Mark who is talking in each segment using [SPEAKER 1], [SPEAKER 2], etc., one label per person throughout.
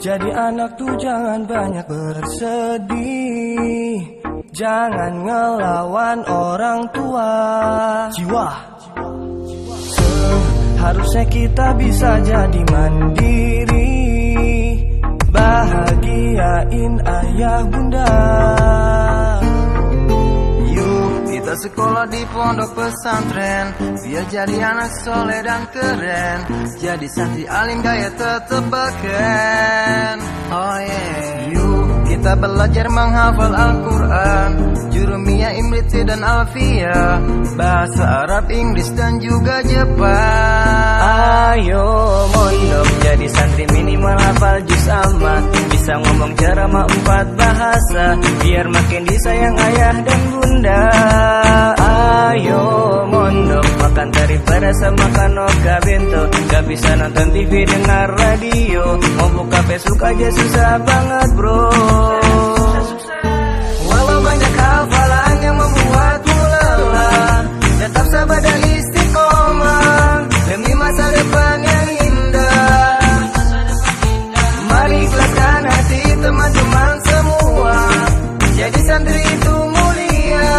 [SPEAKER 1] Jadi anak tuh jangan banyak bersedih, jangan ngelawan orang tua. Jiwa seharusnya kita bisa jadi mandiri, bahagiain ayah bunda.
[SPEAKER 2] Kita sekolah di pondok pesantren, biar jadi anak soleh dan keren. Jadi santri alim gaya tetep beken. Oh yeah. Yuk kita belajar menghafal Al-Quran, Jurumiyah, Imriti dan Alfiyah, bahasa Arab, Inggris dan juga Jepang.
[SPEAKER 1] Ayo mondok jadi santri minimal hafal juz amma, bisa ngomong ceramah 4 bahasa, biar makin disayang ayah dan bunda. Ayo mondok makan daripada semakan oka bento, gak bisa nonton TV dengar radio, mau buka Facebook aja susah banget bro.
[SPEAKER 2] Walau banyak hafalan yang membuatmu lelah, tetap sabar dan istiqomah demi masa depan yang indah. Mari ikhlaskan hati teman-teman semua, jadi santri itu mulia,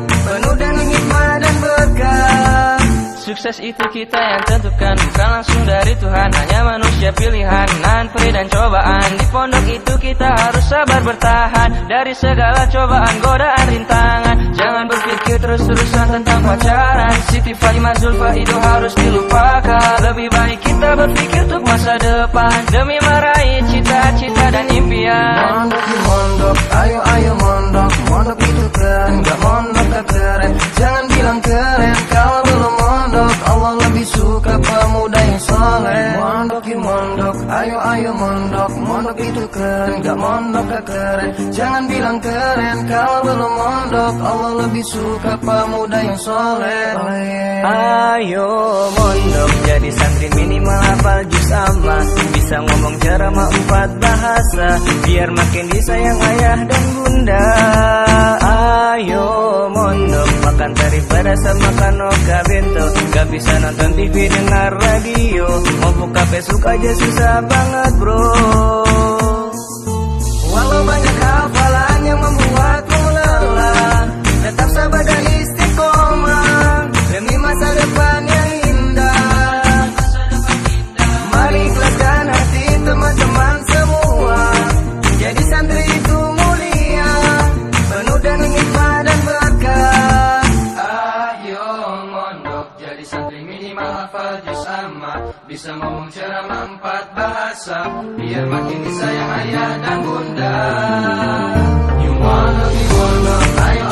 [SPEAKER 2] penuh dengan hikmah dan berkah.
[SPEAKER 3] Sukses itu kita yang tentukan, bukan langsung dari Tuhan, hanya manusia pilihan. Nahan perih dan cobaan, di pondok itu kita harus sabar bertahan dari segala cobaan, godaan, rintangan. Jangan berpikir terus-terusan tentang pacaran, Siti Fatimah Zulfa itu harus dilupakan. Lebih baik kita berpikir untuk masa depan, demi meraih cita-cita dan impian.
[SPEAKER 2] Mondok di mondok, ayo ayo mondok, mondok itu keren, gak mondok gak keren. Jangan bilang keren kalau belum mondok, Allah lebih suka pemuda yang soleh. Mondok di mondok, ayo ayo mondok, mondok itu keren, gak mondok gak keren. Jangan bilang keren kalau belum mondok, Allah lebih suka pemuda yang soleh.
[SPEAKER 1] Ayo mondok jadi santri minimal hafal juz amma, bisa ngomong ceramah 4 bahasa, biar makin disayang ayah dan bunda. Ayo mondok makan daripada semakan oka bento, gak bisa nonton TV dengar radio, mau buka Facebook aja susah banget bro.
[SPEAKER 2] Walau banyak hafalan yang membuatmu lelah, tetap sabar dan istiqomah demi masa depan yang indah. Mari ikhlaskan hati teman-teman semua, jadi santri itu mulia, penuh dengan hikmah dan berkah.
[SPEAKER 3] Ayo mondok jadi santri minimal hafal juz amma, bisa ngomong ceramah 4 bahasa, biar makin disayang ayah dan bunda.
[SPEAKER 2] You wanna be one of, ayo